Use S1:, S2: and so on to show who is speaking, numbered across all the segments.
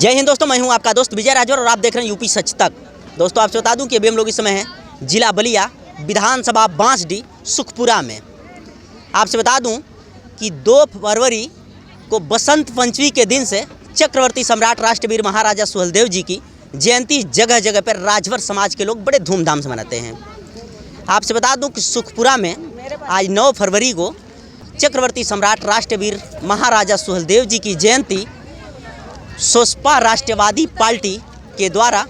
S1: जय हिंद दोस्तों, मैं हूं आपका दोस्त विजय राजभर और आप देख रहे हैं यूपी सच तक। दोस्तों आपसे बता दूं कि अभी हम लोग इस समय हैं जिला बलिया, विधानसभा बांसडीह, सुखपुरा में। आपसे बता दूं कि 2 फरवरी को बसंत पंचमी के दिन से चक्रवर्ती सम्राट राष्ट्रवीर महाराजा सुहेलदेव जी की जयंती जगह जगह पर राजभर समाज के लोग बड़े धूमधाम से मनाते हैं। आपसे बता दूं कि सुखपुरा में आज 9 फरवरी को चक्रवर्ती सम्राट राष्ट्रवीर महाराजा सुहेलदेव जी की जयंती सोसपा राष्ट्रवादी पार्टी के द्वारा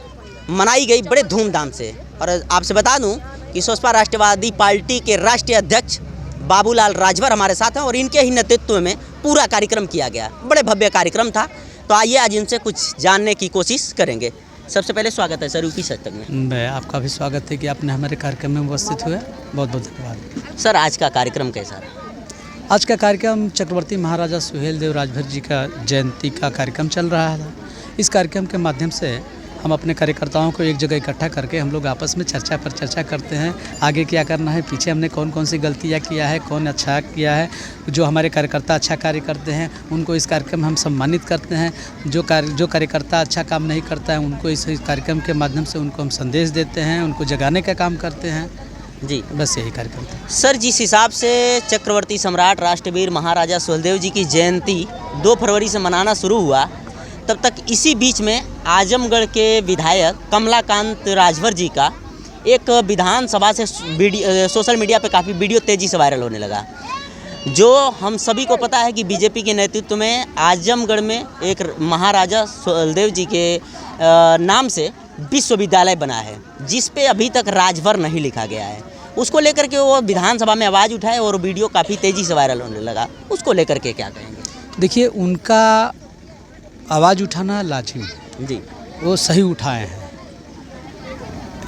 S1: मनाई गई बड़े धूमधाम से। और आपसे बता दूं कि सोसपा राष्ट्रवादी पार्टी के राष्ट्रीय अध्यक्ष बाबूलाल राजभर हमारे साथ हैं और इनके ही नेतृत्व में पूरा कार्यक्रम किया गया। बड़े भव्य कार्यक्रम था, तो आइए आज इनसे कुछ जानने की कोशिश करेंगे। सबसे पहले स्वागत है सर यूपी सच तक में।
S2: मैं आपका भी स्वागत है कि आपने हमारे कार्यक्रम में उपस्थित हुए, बहुत बहुत धन्यवाद।
S1: सर आज का कार्यक्रम कैसा रहा?
S2: आज का कार्यक्रम चक्रवर्ती महाराजा सुहेलदेव राजभर जी का जयंती का कार्यक्रम चल रहा था। इस कार्यक्रम के माध्यम से हम अपने कार्यकर्ताओं को एक जगह इकट्ठा करके हम लोग आपस में चर्चा करते हैं, आगे क्या करना है, पीछे हमने कौन कौन सी गलतियाँ किया है, कौन अच्छा किया है। जो हमारे कार्यकर्ता अच्छा कार्य करते हैं उनको इस कार्यक्रम में हम सम्मानित करते हैं। जो कार्यकर्ता अच्छा काम नहीं करता है उनको इस कार्यक्रम के माध्यम से उनको हम संदेश देते हैं, उनको जगाने का काम करते हैं जी। बस यही कार्यक्रम था
S1: सर। जिस हिसाब से चक्रवर्ती सम्राट राष्ट्रवीर महाराजा सुहेलदेव जी की जयंती 2 फरवरी से मनाना शुरू हुआ, तब तक इसी बीच में आजमगढ़ के विधायक कमलाकांत राजभर जी का एक विधानसभा से सोशल मीडिया पे काफ़ी वीडियो तेज़ी से वायरल होने लगा। जो हम सभी को पता है कि बीजेपी के नेतृत्व में आजमगढ़ में एक महाराजा सुहेलदेव जी के नाम से विश्वविद्यालय बना है, जिस पे अभी तक राजभर नहीं लिखा गया है। उसको लेकर के वो विधानसभा में आवाज़ उठाए और वीडियो काफ़ी तेज़ी से वायरल होने लगा। उसको लेकर के क्या कहेंगे?
S2: देखिए, उनका आवाज़ उठाना लाजिम है
S1: जी,
S2: वो सही उठाए हैं,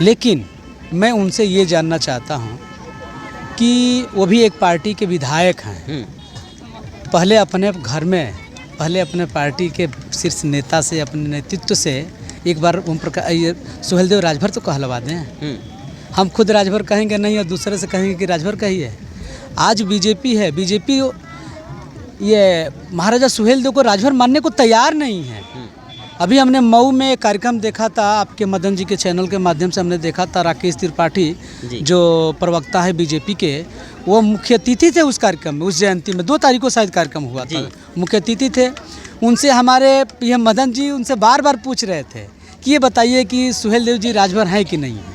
S2: लेकिन मैं उनसे ये जानना चाहता हूँ कि वो भी एक पार्टी के विधायक हैं। पहले अपने घर में, पहले अपने पार्टी के शीर्ष नेता से, अपने नेतृत्व से एक बार ओम प्रकाश सुहेलदेव राजभर तो कहलवा दें। हम खुद राजभर कहेंगे नहीं और दूसरे से कहेंगे कि राजभर कहिए। आज बीजेपी है, बीजेपी ये महाराजा सुहेलदेव को राजभर मानने को तैयार नहीं है। अभी हमने मऊ में एक कार्यक्रम देखा था, आपके मदन जी के चैनल के माध्यम से हमने देखा था। राकेश त्रिपाठी जो प्रवक्ता है बीजेपी के, वो मुख्य अतिथि थे उस कार्यक्रम में, उस जयंती में 2 तारीख को शायद कार्यक्रम हुआ था, मुख्य अतिथि थे। उनसे हमारे पीएम मदन जी उनसे बार बार पूछ रहे थे कि ये बताइए कि सुहेलदेव जी राजभर हैं कि नहीं है।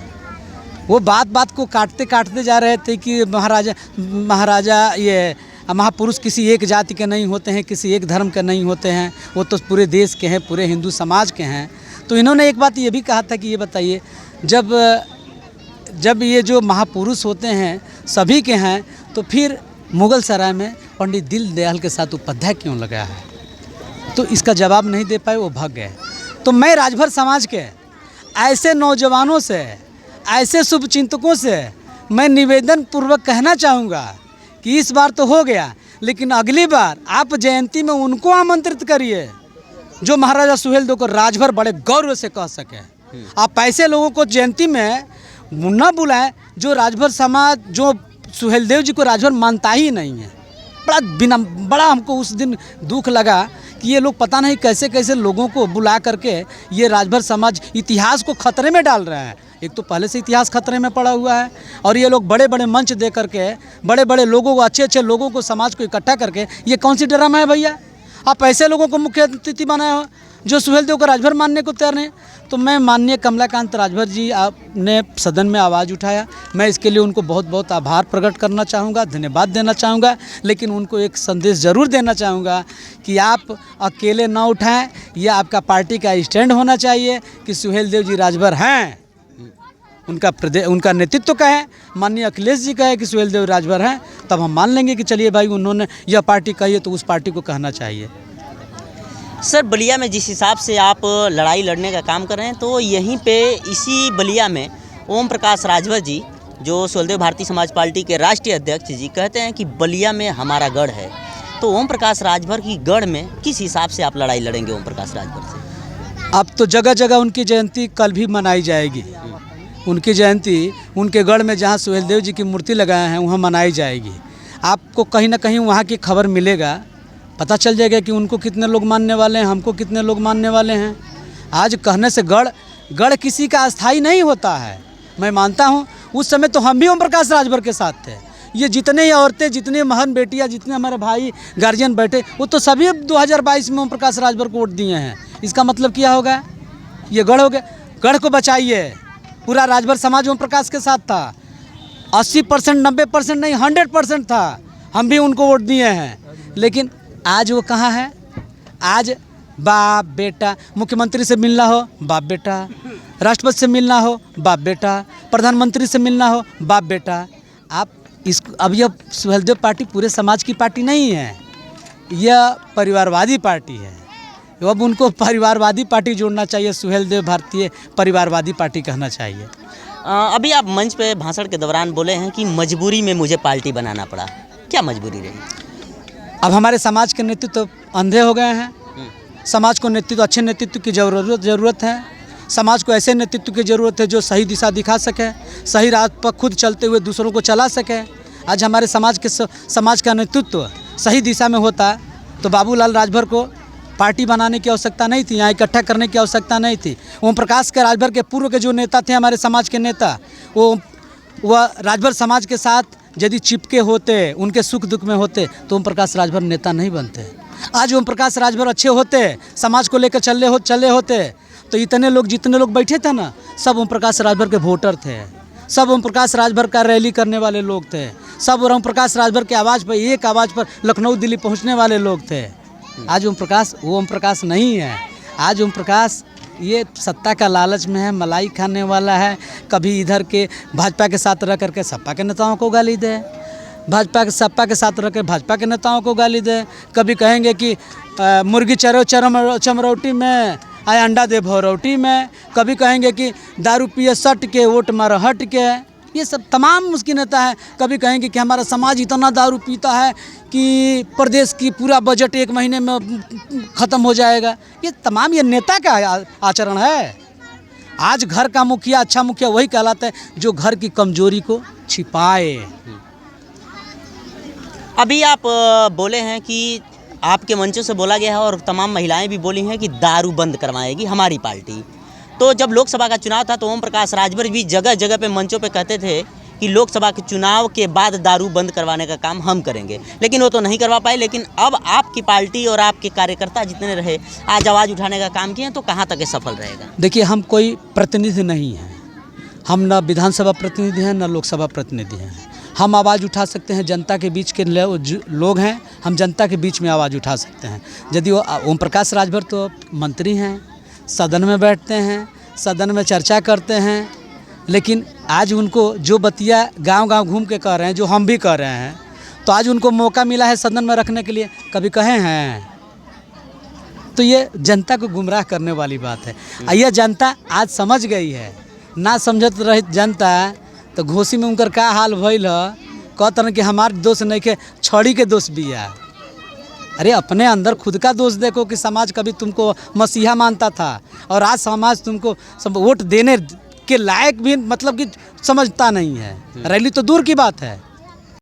S2: वो बात को काटते जा रहे थे कि महाराजा ये महापुरुष किसी एक जाति के नहीं होते हैं, किसी एक धर्म के नहीं होते हैं, वो तो पूरे देश के हैं, पूरे हिंदू समाज के हैं। तो इन्होंने एक बात ये भी कहा था कि ये बताइए, जब ये जो महापुरुष होते हैं सभी के हैं, तो फिर मुगल सराय में पंडित दीनदयाल के साथ उपाध्याय क्यों लगा है? तो इसका जवाब नहीं दे पाए, वो भाग गए। तो मैं राजभर समाज के ऐसे नौजवानों से, ऐसे शुभचिंतकों से मैं निवेदन पूर्वक कहना चाहूँगा कि इस बार तो हो गया, लेकिन अगली बार आप जयंती में उनको आमंत्रित करिए जो महाराजा सुहेलदेव को राजभर बड़े गौरव से कह सके। आप ऐसे लोगों को जयंती में न बुलाएं जो राजभर समाज, जो सुहेलदेव जी को राजभर मानता ही नहीं है। बड़ा हमको उस दिन दुख लगा कि ये लोग पता नहीं कैसे कैसे लोगों को बुला करके ये राजभर समाज इतिहास को खतरे में डाल रहे हैं। एक तो पहले से इतिहास खतरे में पड़ा हुआ है, और ये लोग बड़े बड़े मंच दे करके बड़े बड़े लोगों को, अच्छे लोगों को, समाज को इकट्ठा करके, ये कौन सी ड्रामा है भैया? आप ऐसे लोगों को मुख्य अतिथि बनाए हो जो सुहेलदेव को राजभर मानने को तैयार नहीं। तो मैं माननीय कमलाकांत राजभर जी, आपने सदन में आवाज़ उठाया, मैं इसके लिए उनको बहुत बहुत आभार प्रकट करना चाहूँगा, धन्यवाद देना चाहूँगा। लेकिन उनको एक संदेश ज़रूर देना चाहूँगा कि आप अकेले ना उठाएं, यह आपका पार्टी का स्टैंड होना चाहिए कि सुहेलदेव जी राजभर हैं, उनका नेतृत्व का है। माननीय अखिलेश जी का है कि सुहेलदेव राजभर हैं, तब हम मान लेंगे कि चलिए भाई उन्होंने यह पार्टी कही है तो उस पार्टी को कहना चाहिए।
S1: सर बलिया में जिस हिसाब से आप लड़ाई लड़ने का काम कर रहे हैं, तो यहीं पे इसी बलिया में ओम प्रकाश राजभर जी, जो सुहेलदेव भारतीय समाज पार्टी के राष्ट्रीय अध्यक्ष जी, कहते हैं कि बलिया में हमारा गढ़ है। तो ओम प्रकाश राजभर की गढ़ में किस हिसाब से आप लड़ाई लड़ेंगे ओम प्रकाश राजभर से?
S2: अब तो जगह जगह उनकी जयंती कल भी मनाई जाएगी। उनकी जयंती उनके गढ़ में जहाँ सुहेलदेव जी की मूर्ति लगाए हैं वहाँ मनाई जाएगी। आपको कहीं ना कहीं वहाँ की खबर मिलेगा। पता चल जाएगा कि उनको कितने लोग मानने वाले हैं, हमको कितने लोग मानने वाले हैं। आज कहने से गढ़ किसी का अस्थाई नहीं होता है। मैं मानता हूँ उस समय तो हम भी ओम प्रकाश राजभर के साथ थे। ये जितने ही औरतें, जितने महान बेटियाँ, जितने हमारे भाई गार्जियन बैठे, वो तो सभी 2022 में ओम प्रकाश राजभर को वोट दिए हैं। इसका मतलब क्या होगा? ये गढ़ हो गया। गढ़ को बचाइए। पूरा राजभर समाज ओम प्रकाश के साथ था। 80% 90% नहीं 100% था। हम भी उनको वोट दिए हैं। लेकिन आज वो कहाँ है? आज बाप बेटा, मुख्यमंत्री से मिलना हो बाप बेटा, राष्ट्रपति से मिलना हो बाप बेटा, प्रधानमंत्री से मिलना हो बाप बेटा। आप इसको, अब यह सुहेलदेव पार्टी पूरे समाज की पार्टी नहीं है, यह परिवारवादी पार्टी है। अब उनको परिवारवादी पार्टी जोड़ना चाहिए। सुहेलदेव भारतीय परिवारवादी पार्टी कहना चाहिए।
S1: अभी आप मंच पे भाषण के दौरान बोले हैं कि मजबूरी में मुझे पार्टी बनाना पड़ा। क्या मजबूरी रही?
S2: अब हमारे समाज के नेतृत्व अंधे हो गए हैं। समाज को नेतृत्व, अच्छे नेतृत्व की ज़रूरत है। समाज को ऐसे नेतृत्व की ज़रूरत है जो सही दिशा दिखा सके, सही राह पर खुद चलते हुए दूसरों को चला सके। आज हमारे समाज का नेतृत्व सही दिशा में होता तो बाबूलाल राजभर को पार्टी बनाने की आवश्यकता नहीं थी, यहाँ इकट्ठा करने की आवश्यकता नहीं थी। ओम प्रकाश के राजभर के पूर्व के जो नेता थे, हमारे समाज के नेता, वह राजभर समाज के साथ यदि चिपके होते, उनके सुख दुख में होते तो ओम प्रकाश राजभर नेता नहीं बनते। आज ओम प्रकाश राजभर अच्छे होते, समाज को लेकर चले होते तो इतने लोग, जितने लोग बैठे थे ना, सब ओम प्रकाश राजभर के वोटर थे। सब ओम प्रकाश राजभर का रैली करने वाले लोग थे। सब ओम प्रकाश राजभर के आवाज़ पर, एक आवाज़ पर लखनऊ दिल्ली पहुंचने वाले लोग थे। आज ओम प्रकाश वो ओम प्रकाश नहीं है। आज ओम प्रकाश ये सत्ता का लालच में है, मलाई खाने वाला है। कभी इधर के भाजपा के साथ रह करके सपा के नेताओं को गाली दे, सपा के साथ रह कर भाजपा के नेताओं को गाली दे। कभी कहेंगे कि मुर्गी चरो चमरौटी में, आए अंडा दे भौरौटी में। कभी कहेंगे कि दारू पिए सट के, वोट मारो हट के। ये सब तमाम उसकी नेता है। कभी कहेंगे कि हमारा समाज इतना दारू पीता है कि प्रदेश की पूरा बजट 1 महीने में ख़त्म हो जाएगा। ये तमाम ये नेता का आचरण है। आज घर का मुखिया, अच्छा मुखिया वही कहलाता है जो घर की कमजोरी को छिपाए।
S1: अभी आप बोले हैं कि आपके मंचों से बोला गया है और तमाम महिलाएं भी बोली हैं कि दारू बंद करवाएगी हमारी पार्टी। तो जब लोकसभा का चुनाव था तो ओम प्रकाश राजभर भी जगह जगह पे मंचों पे कहते थे कि लोकसभा के चुनाव के बाद दारू बंद करवाने का काम हम करेंगे, लेकिन वो तो नहीं करवा पाए। लेकिन अब आपकी पार्टी और आपके कार्यकर्ता जितने रहे, आज आवाज़ उठाने का काम किए, तो कहाँ तक ये सफल रहेगा?
S2: देखिए, हम कोई प्रतिनिधि नहीं हैं। हम न विधानसभा प्रतिनिधि हैं, न लोकसभा प्रतिनिधि हैं। हम आवाज़ उठा सकते हैं, जनता के बीच के लोग हैं, हम जनता के बीच में आवाज़ उठा सकते हैं। यदि वो ओम प्रकाश राजभर तो मंत्री हैं, सदन में बैठते हैं, सदन में चर्चा करते हैं, लेकिन आज उनको जो बतिया गांव-गांव घूम के कह रहे हैं, जो हम भी कह रहे हैं, तो आज उनको मौका मिला है सदन में रखने के लिए, कभी कहे हैं? तो ये जनता को गुमराह करने वाली बात है। यह जनता आज समझ गई है। ना समझत रही जनता तो घोसी में उनकर का हाल भइल है, कहते कि हमारे दोस्त नहीं के, छड़ी के दोस्त भी है। अरे अपने अंदर खुद का दोष देखो कि समाज कभी तुमको मसीहा मानता था और आज समाज तुमको वोट देने के लायक भी मतलब कि समझता नहीं है। रैली तो दूर की बात है।